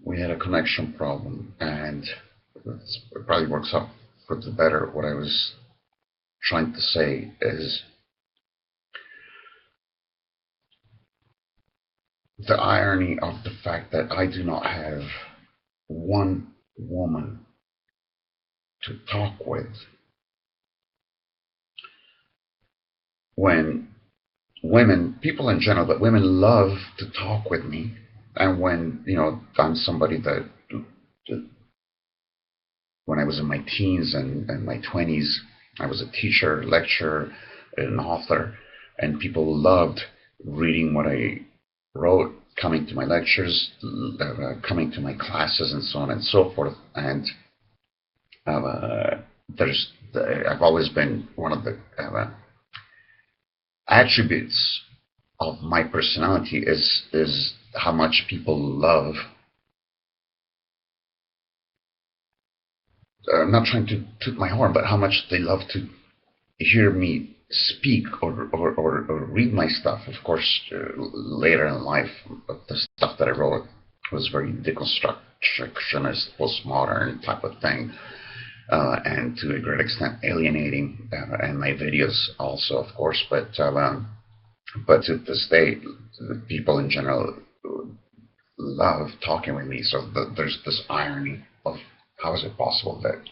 we had a connection problem, and it probably works out for the better. What I was trying to say is the irony of the fact that I do not have one woman to talk with when women, people in general, but women love to talk with me. And when, I'm somebody that when I was in my teens and my 20s, I was a teacher, lecturer, an author, and people loved reading what I wrote, coming to my lectures, coming to my classes, and so on and so forth. And there's, I've always been one of the attributes of my personality is how much people love. I'm not trying to toot my horn, but how much they love to hear me speak or read my stuff. Of course, later in life, the stuff that I wrote was very deconstructionist, postmodern type of thing, and to a great extent alienating. And my videos also, of course, but to this day, the people in general love talking with me. So there's this irony of how is it possible that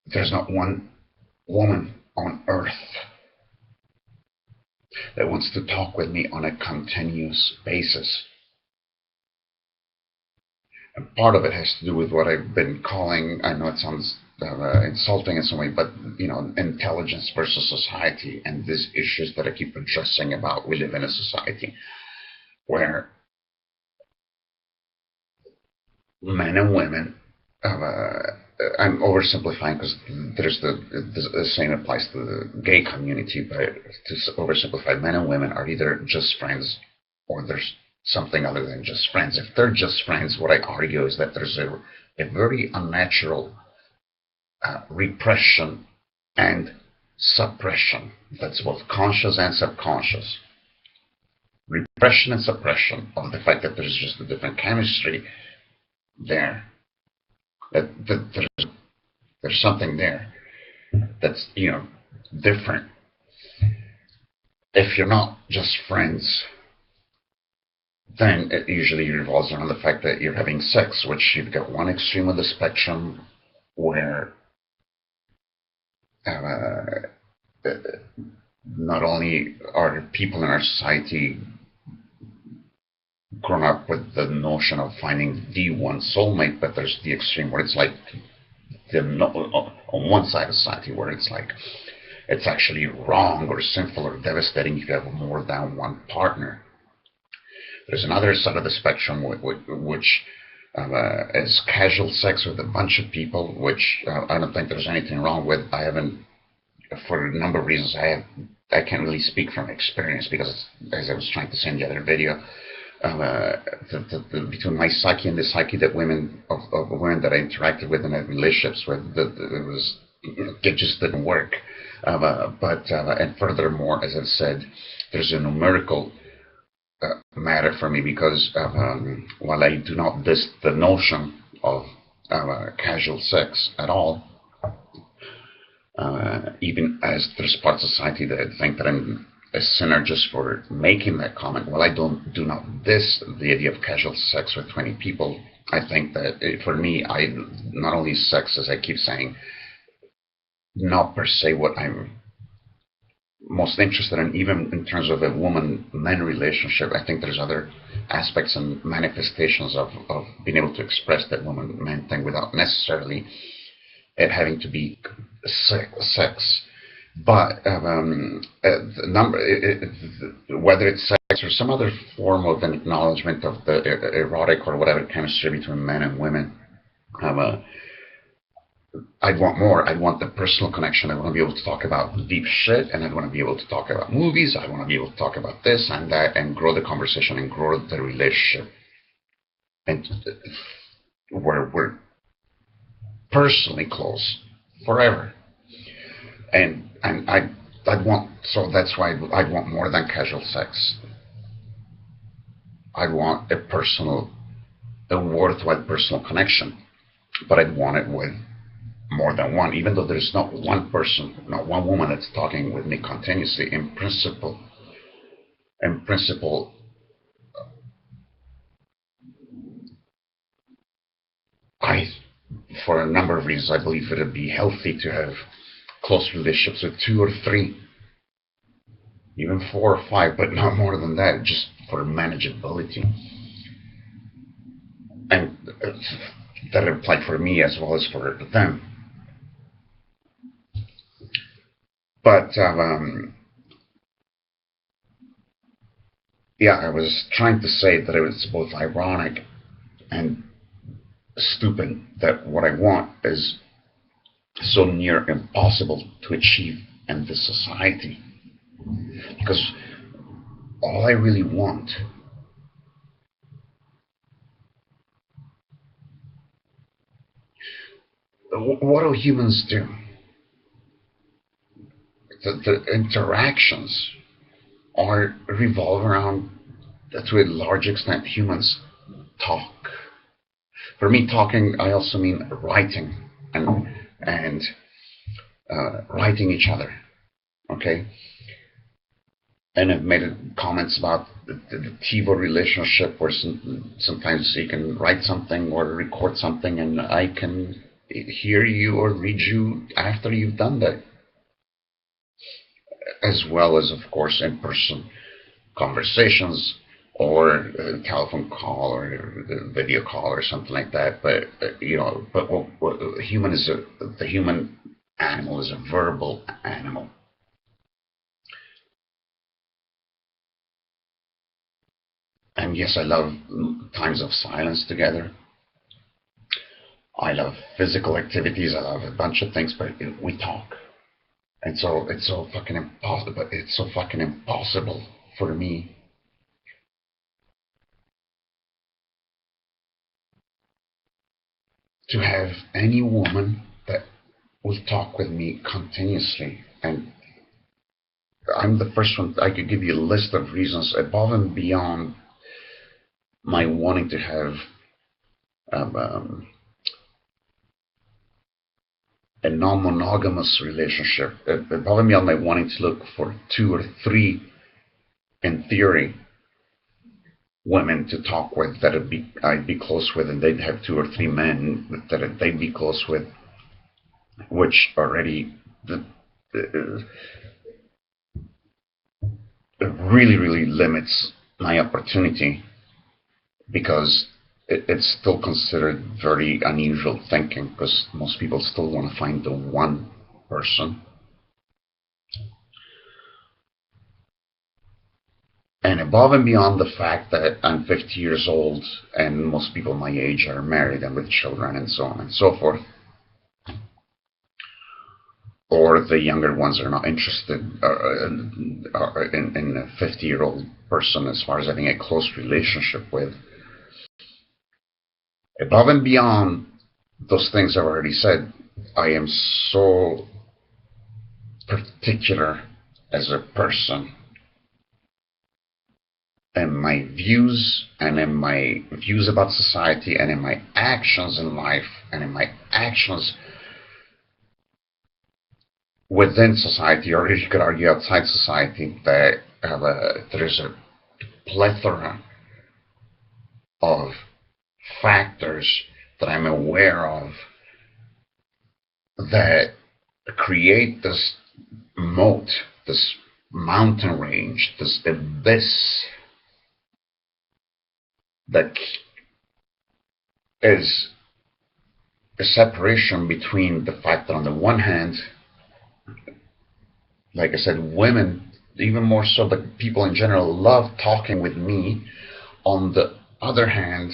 there's not one woman on earth that wants to talk with me on a continuous basis. And part of it has to do with what I've been calling, I know it sounds insulting in some way, but intelligence versus society, and these issues that I keep addressing about we live in a society where men and women, I'm oversimplifying because the same applies to the gay community, but to oversimplify, men and women are either just friends or there's something other than just friends. If they're just friends, what I argue is that there's a very unnatural repression and suppression that's both conscious and subconscious. Repression and suppression of the fact that there's just a different chemistry there, that there's something there that's different. If you're not just friends, then it usually revolves around the fact that you're having sex, which you've got one extreme of the spectrum where uh, not only are people in our society grown up with the notion of finding the one soulmate, but there's the extreme where it's like on one side of society where it's like it's actually wrong or sinful or devastating if you have more than one partner. There's another side of the spectrum which is casual sex with a bunch of people, which I don't think there's anything wrong with. I haven't, for a number of reasons, I can't really speak from experience because, as I was trying to say in the other video, between my psyche and the psyche that of women that I interacted with and had relationships with, it just didn't work. And furthermore, as I've said, there's a numerical matter for me because while I do not diss the notion of casual sex at all, even as there's parts of society that think that I'm a sinner just for making that comment. Well, I do not diss the idea of casual sex with 20 people. I think that for me, I not only sex, as I keep saying, not per se what I'm most interested in, even in terms of a woman-man relationship. I think there's other aspects and manifestations of being able to express that woman-man thing without necessarily it having to be sex. But whether it's sex or some other form of an acknowledgement of the erotic or whatever chemistry between men and women, I'd want more. I'd want the personal connection. I want to be able to talk about deep shit, and I'd want to be able to talk about movies. I want to be able to talk about this and that, and grow the conversation and grow the relationship, and where we're personally close forever. And I'd want, so that's why I'd want more than casual sex. I want a worthwhile personal connection, but I'd want it with more than one, even though there's not one person, not one woman that's talking with me continuously. In principle, I, for a number of reasons, I believe it'd be healthy to have close relationships with two or three, even four or five, but not more than that, just for manageability. And that applied for me as well as for them. But yeah, I was trying to say that it was both ironic and stupid that what I want is so near impossible to achieve in this society. Because all I really want, what do humans do? The interactions are revolve around, to a large extent, humans talk. For me, talking, I also mean writing and writing each other. Okay, and I've made comments about the TiVo relationship, where sometimes you can write something or record something, and I can hear you or read you after you've done that, as well as, of course, in-person conversations or a telephone call or a video call or something like that. But but the human animal is a verbal animal. And yes, I love times of silence together. I love physical activities. I love a bunch of things, but we talk. And so it's so fucking impossible. But it's so fucking impossible for me to have any woman that will talk with me continuously. And I'm the first one. I could give you a list of reasons above and beyond my wanting to have um, um, a non-monogamous relationship, above and beyond my wanting to look for two or three, in theory, women to talk with that I'd be close with, and they'd have two or three men that they'd be close with, which already really, really limits my opportunity, because it's still considered very unusual thinking, because most people still want to find the one person. And above and beyond the fact that I'm 50 years old and most people my age are married and with children and so on and so forth, or the younger ones are not interested in a 50-year-old person as far as having a close relationship with, above and beyond those things I've already said, I am so particular as a person in my views and in my views about society and in my actions in life and in my actions within society, or you could argue outside society, that there's a plethora of factors that I'm aware of that create this moat, this mountain range, this abyss that is a separation between the fact that on the one hand, like I said, women, even more so, but people in general, love talking with me. On the other hand,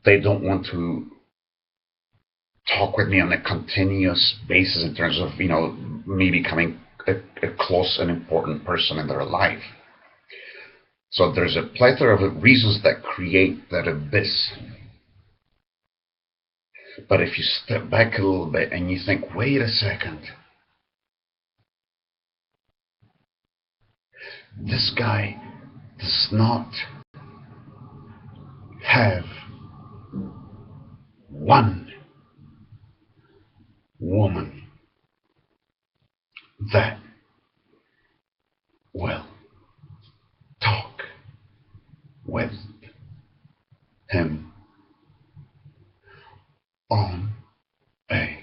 they don't want to talk with me on a continuous basis in terms of, me becoming a close and important person in their life. So there's a plethora of reasons that create that abyss. But if you step back a little bit and you think, wait a second, this guy does not have one woman that will talk with him on a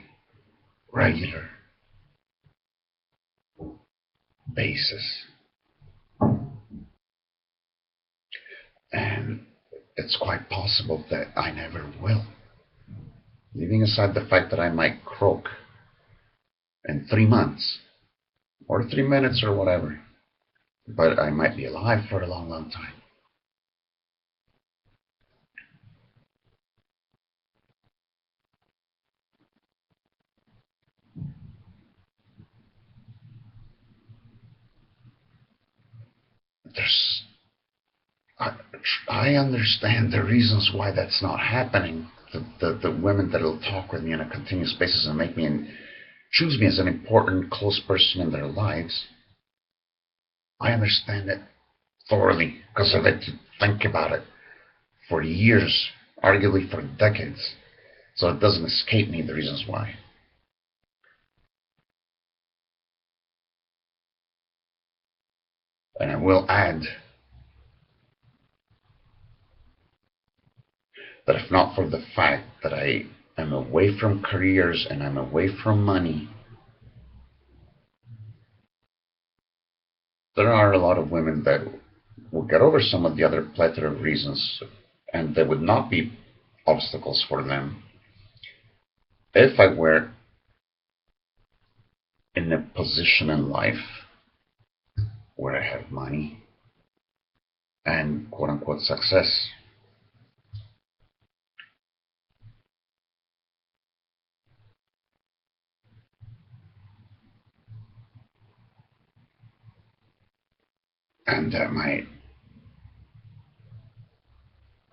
regular basis. And it's quite possible that I never will. Leaving aside the fact that I might croak in 3 months, or 3 minutes, or whatever, but I might be alive for a long, long time. There's, I, I understand the reasons why that's not happening. The women that will talk with me on a continuous basis and make me and choose me as an important, close person in their lives, I understand it thoroughly because I've had to think about it for years, arguably for decades. So it doesn't escape me the reasons why. And I will add that if not for the fact that I am away from careers and I'm away from money, there are a lot of women that will get over some of the other plethora of reasons, and there would not be obstacles for them if I were in a position in life where I have money and quote unquote success. And that might,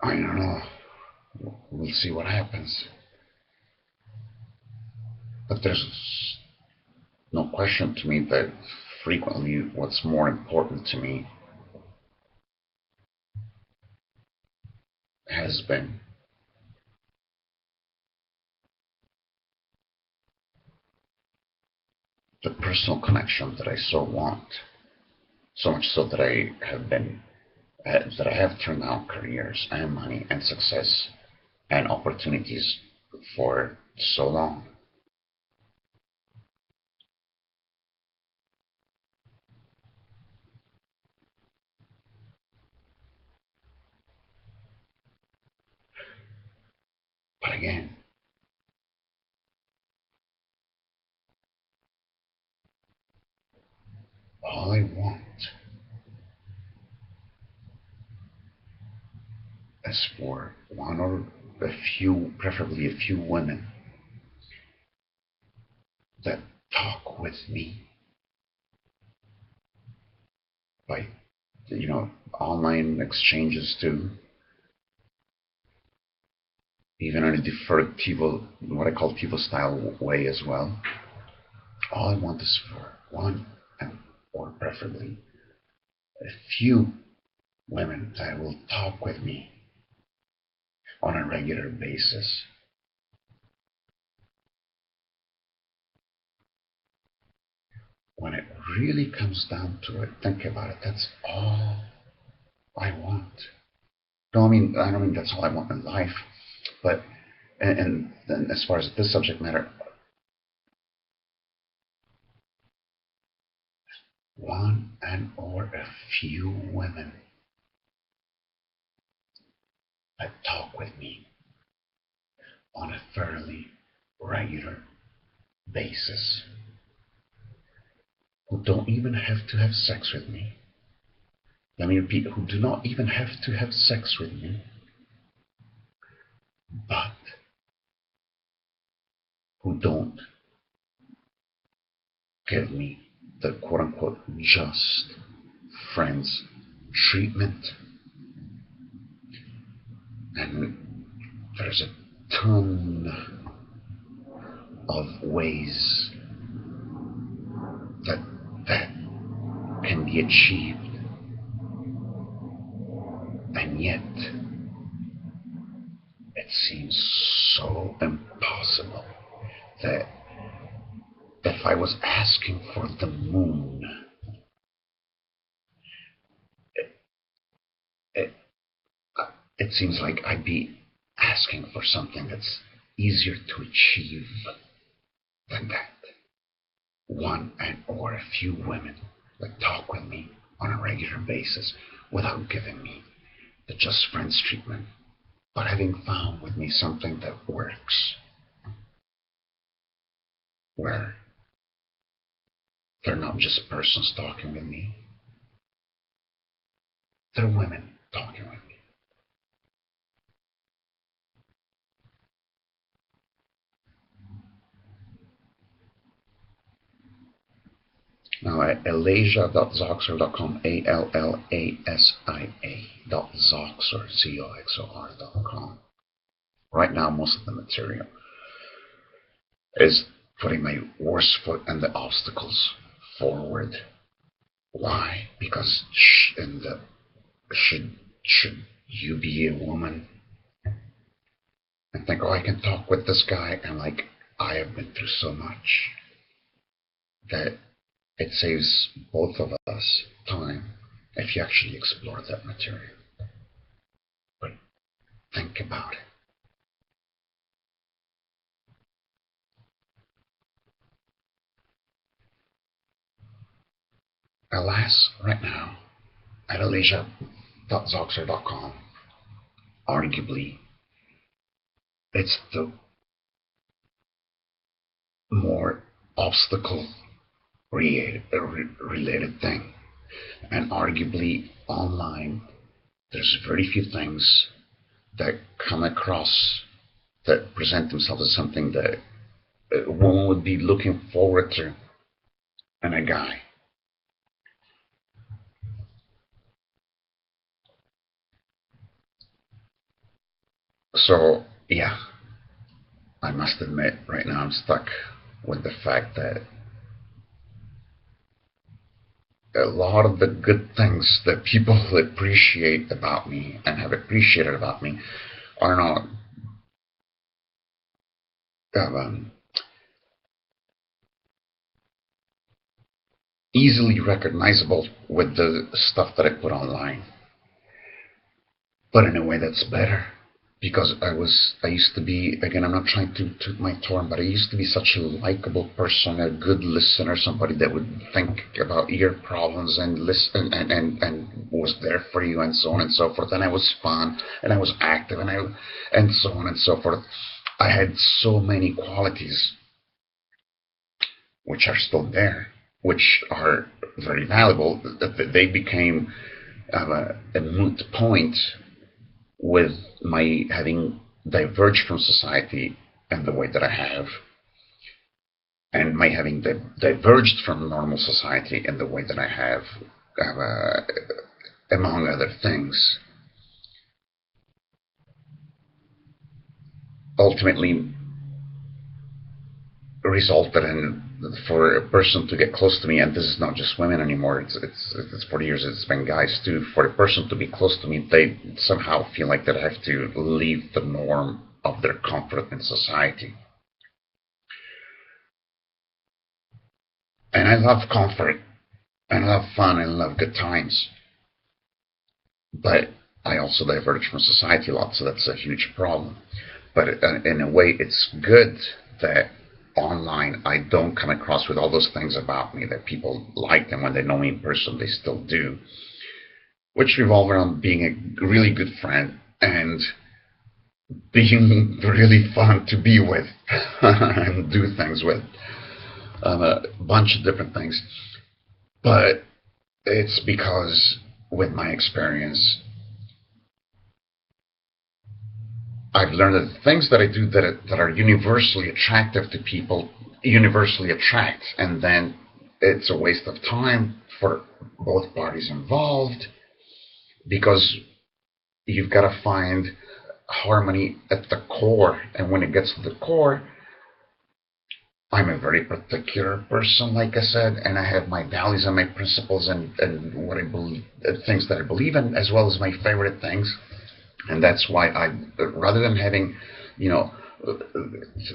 I don't know, we'll see what happens. But there's no question to me that frequently what's more important to me has been the personal connection that I so want, so much so that I have been, that I have turned down careers and money and success and opportunities for so long. But again, all I want is for one or a few, preferably a few women that talk with me by, online exchanges too, even in a deferred TiVo, what I call TiVo style way as well. All I want is for one, or preferably a few women that will talk with me on a regular basis. When it really comes down to it, think about it, that's all I want. No, I don't mean that's all I want in life, but, and then as far as this subject matter, one and or a few women that talk with me on a fairly regular basis, who don't even have to have sex with me. Let me repeat, who do not even have to have sex with me, but who don't give me the quote unquote just friends treatment. And there's a ton of ways that that can be achieved, and yet if I was asking for the moon, it, it seems like I'd be asking for something that's easier to achieve than that. One and or a few women that talk with me on a regular basis without giving me the just friends treatment, but having found with me something that works, where they're not just persons talking with me, they're women talking with me. Now at alasia.zoxer.com, ALLASIA.zoxer, COXOR.com. Right now, most of the material is putting my worst foot and the obstacles forward. Why? Because should you be a woman and think, oh, I can talk with this guy, and like, I have been through so much that it saves both of us time if you actually explore that material. But think about it. Alas, right now, at alasia.zoxer.com, arguably, it's the more obstacle related thing. And arguably, online, there's very few things that come across that present themselves as something that a woman would be looking forward to in a guy. So, yeah, I must admit, right now I'm stuck with the fact that a lot of the good things that people appreciate about me and have appreciated about me are not easily recognizable with the stuff that I put online, but in a way that's better. Because I used to be, again, I'm not trying to toot my horn, but I used to be such a likable person, a good listener, somebody that would think about your problems and listen and was there for you and so on and so forth. And I was fun and I was active and so on and so forth. I had so many qualities which are still there, which are very valuable, that they became a moot point with my having diverged from society in the way that I have, and my having diverged from normal society in the way that I have, among other things, ultimately resulted in, for a person to get close to me, and this is not just women anymore, it's 40 years, it's been guys too, for a person to be close to me, they somehow feel like they have to leave the norm of their comfort in society. And I love comfort, and I love fun, and I love good times. But I also diverge from society a lot, so that's a huge problem. But in a way, it's good that online I don't come across with all those things about me that people like, and when they know me in person they still do, which revolve around being a really good friend and being really fun to be with and do things with, a bunch of different things. But it's because with my experience I've learned that the things that I do that are universally attractive to people universally attract, and then it's a waste of time for both parties involved, because you've got to find harmony at the core, and when it gets to the core, I'm a very particular person, like I said, and I have my values and my principles and what I believe, things that I believe in, as well as my favorite things. And that's why rather than having,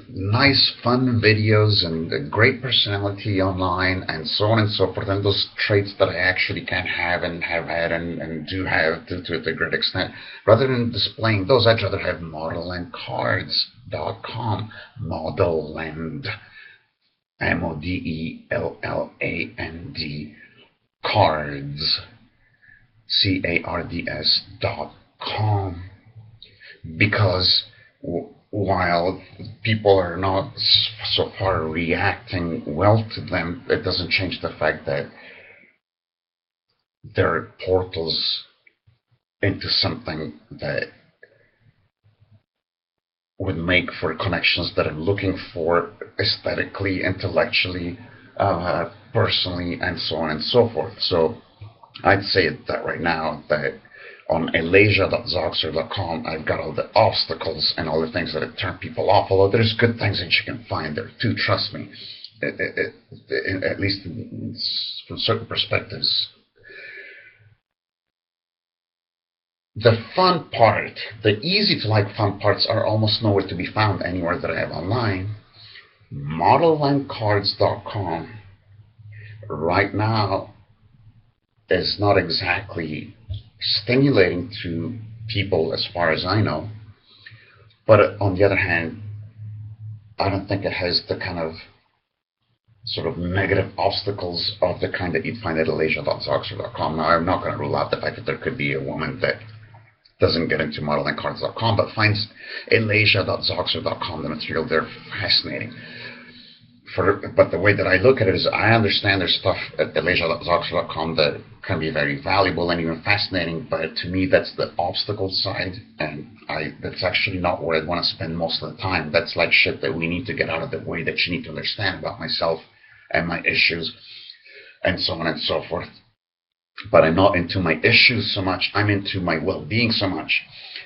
nice, fun videos and a great personality online and so on and so forth, and those traits that I actually can have and have had and do have to a great extent. Rather than displaying those, I'd rather have modellandcards.com. Modelland, Modelland, cards, cards.com, because while people are not so far reacting well to them, it doesn't change the fact that they're portals into something that would make for connections that I'm looking for aesthetically, intellectually, personally, and so on and so forth. So I'd say that right now that on elasia.zoxer.com, I've got all the obstacles and all the things that have turned people off, although there's good things that you can find there too, trust me. At least from certain perspectives. The fun part, the easy to like fun parts are almost nowhere to be found anywhere that I have online. Modellandcards.com right now is not exactly stimulating to people as far as I know, but on the other hand, I don't think it has the kind of sort of negative obstacles of the kind that you'd find at elasia.zoxer.com. Now, I'm not going to rule out the fact that there could be a woman that doesn't get into modelingcards.com, but finds elasia.zoxer.com, the material there, fascinating. But the way that I look at it is I understand there's stuff at elasia.zoxer.com that can be very valuable and even fascinating, but to me that's the obstacle side, and that's actually not where I want to spend most of the time. That's like shit that we need to get out of the way, that you need to understand about myself and my issues and so on and so forth. But I'm not into my issues so much, I'm into my well-being so much,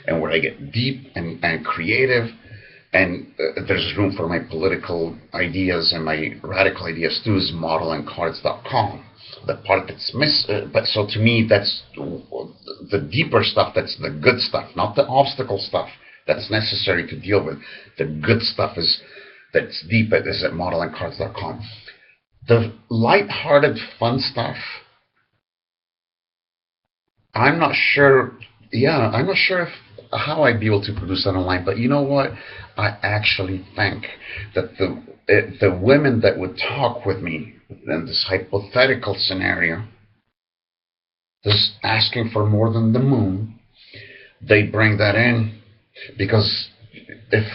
and where I get deep and creative, and there's room for my political ideas and my radical ideas too, is modelingcards.com. The part that's but so to me, that's the deeper stuff, that's the good stuff, not the obstacle stuff that's necessary to deal with. The good stuff that's deep, is at modelingcards.com. The light-hearted, fun stuff, I'm not sure if how I'd be able to produce that online, but you know what? I actually think that the women that would talk with me in this hypothetical scenario, just asking for more than the moon, they bring that in, because if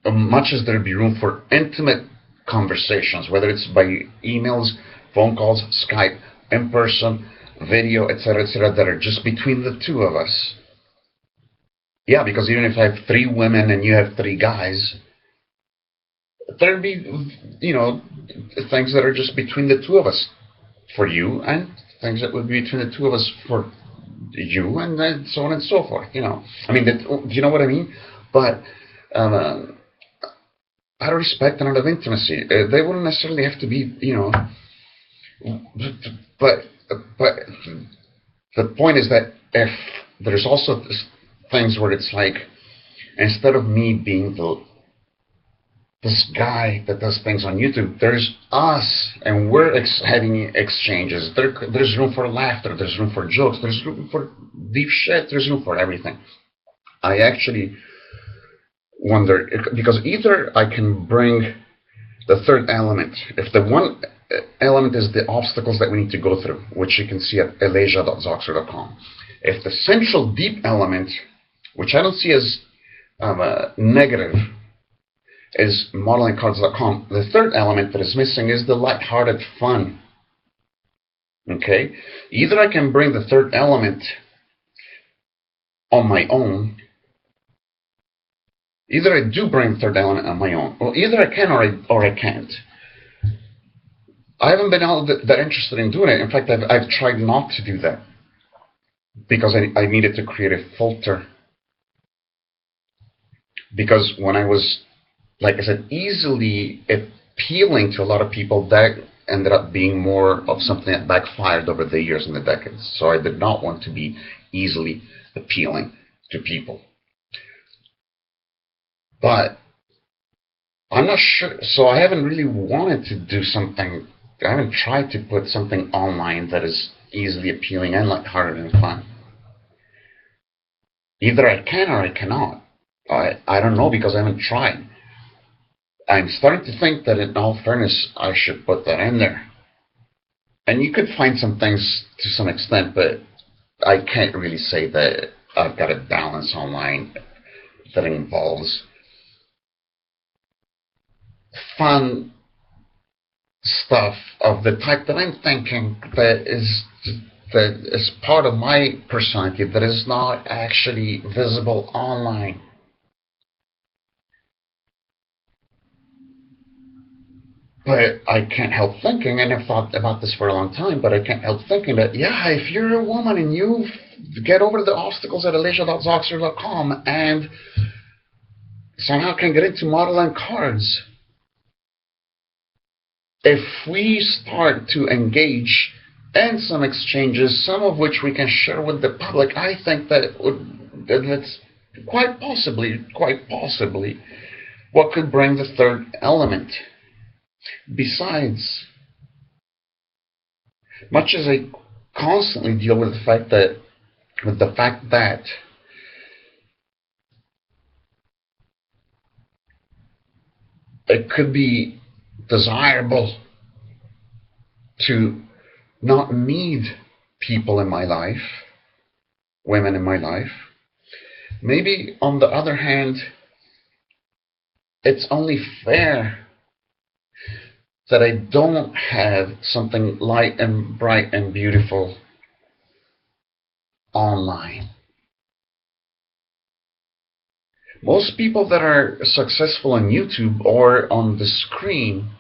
much as there'd be room for intimate conversations, whether it's by emails, phone calls, Skype, in person, video, etc., that are just between the two of us. Yeah, because even if I have 3 women and you have 3 guys, there'd be, things that are just between the two of us for you, and things that would be between the two of us for you, and then so on and so forth. I mean, do you know what I mean? But out of respect and out of intimacy, they wouldn't necessarily have to be, but the point is that if there's also things where it's like, instead of me being this guy that does things on YouTube, there's us, and we're having exchanges. There's room for laughter, there's room for jokes, there's room for deep shit, there's room for everything. I actually wonder, because either I can bring the third element, if the one element is the obstacles that we need to go through, which you can see at elasia.zoxer.com. If the central deep element, which I don't see as negative, is modelingcards.com, the third element that is missing is the lighthearted fun. Okay? Either I can bring the third element on my own, either I do bring the third element on my own, or either I can or I can't. I haven't been all that interested in doing it. In fact, I've tried not to do that, because I needed to create a filter. Because when I was, like I said, easily appealing to a lot of people, that ended up being more of something that backfired over the years and the decades. So I did not want to be easily appealing to people. But I'm not sure. So I haven't really wanted to do something. I haven't tried to put something online that is easily appealing and lighthearted and fun. Either I can or I cannot. I don't know because I haven't tried. I'm starting to think that in all fairness, I should put that in there. And you could find some things to some extent, but I can't really say that I've got a balance online that involves fun stuff of the type that I'm thinking that is part of my personality that is not actually visible online. But I can't help thinking, and I've thought about this for a long time, but I can't help thinking that, yeah, if you're a woman and you get over the obstacles at alicia.zoxer.com and somehow can get into modeling cards, if we start to engage in some exchanges, some of which we can share with the public, I think that's quite possibly, what could bring the third element. Besides, much as I constantly deal with the fact that it could be desirable to not need people in my life, women in my life. Maybe on the other hand, it's only fair that I don't have something light and bright and beautiful online. Most people that are successful on YouTube or on the screen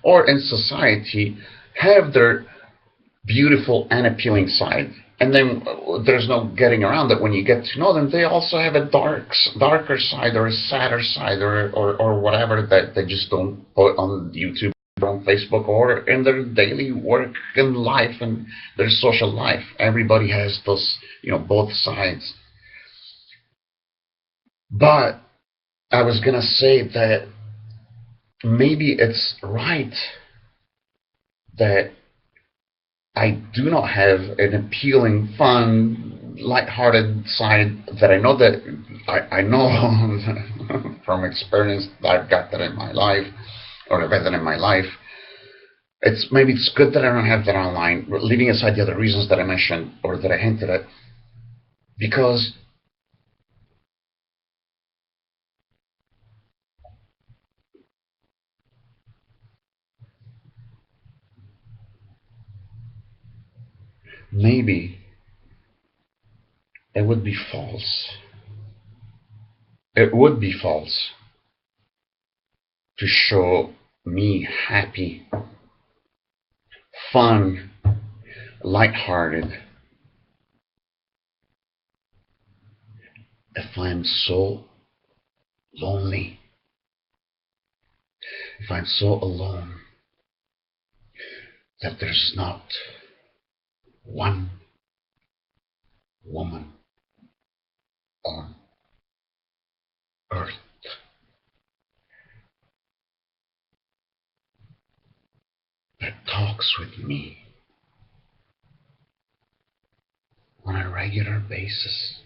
or in society have their beautiful and appealing side. And then there's no getting around that when you get to know them, they also have a darker side or a sadder side or whatever that they just don't put on YouTube or on Facebook or in their daily work and life and their social life. Everybody has those, both sides. But I was going to say that maybe it's right that I do not have an appealing, fun, light-hearted side that I know from experience that I've got that in my life, or I've had that in my life. It's good that I don't have that online, leaving aside the other reasons that I mentioned or that I hinted at, because maybe it would be false. It would be false to show me happy, fun, lighthearted if I'm so lonely, if I'm so alone that there's not one woman on earth that talks with me on a regular basis,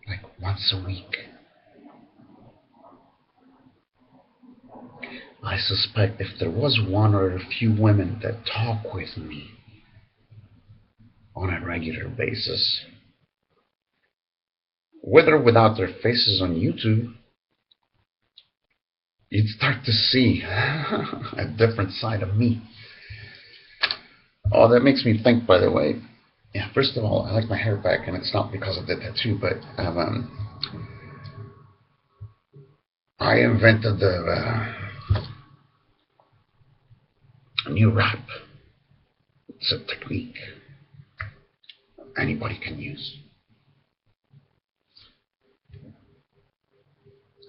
like once a week. I suspect if there was one or a few women that talk with me on a regular basis, with or without their faces on YouTube, you'd start to see a different side of me. Oh, that makes me think, by the way. Yeah, first of all, I like my hair back, and it's not because of the tattoo, but I invented a new rap. It's a technique anybody can use.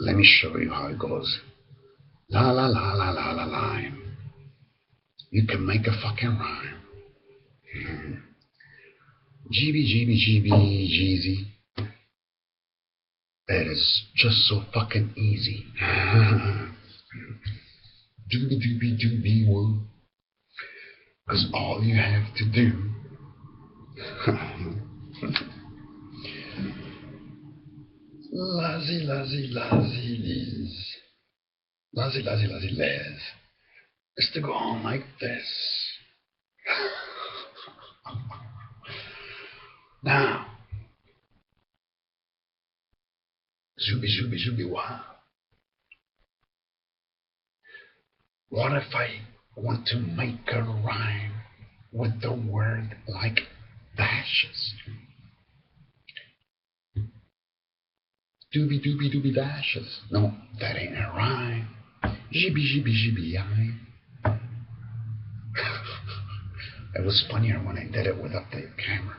Let me show you how it goes. La la la la la la lime. You can make a fucking rhyme. GB GB GB Jeezy. It is just so fucking easy. Doobie doobie doobie woo. Because all you have to do. Lazy, lazy, lazy, Liz. Lazy, lazy, lazy, Liz. Is to go on like this. Now, zooby, zooby, zooby, wow. What if I want to make a rhyme with the word like dashes? Doobie, doobie, doobie, dashes. No, that ain't a rhyme. Jibby, jibby, jibby, I. It was funnier when I did it without the camera.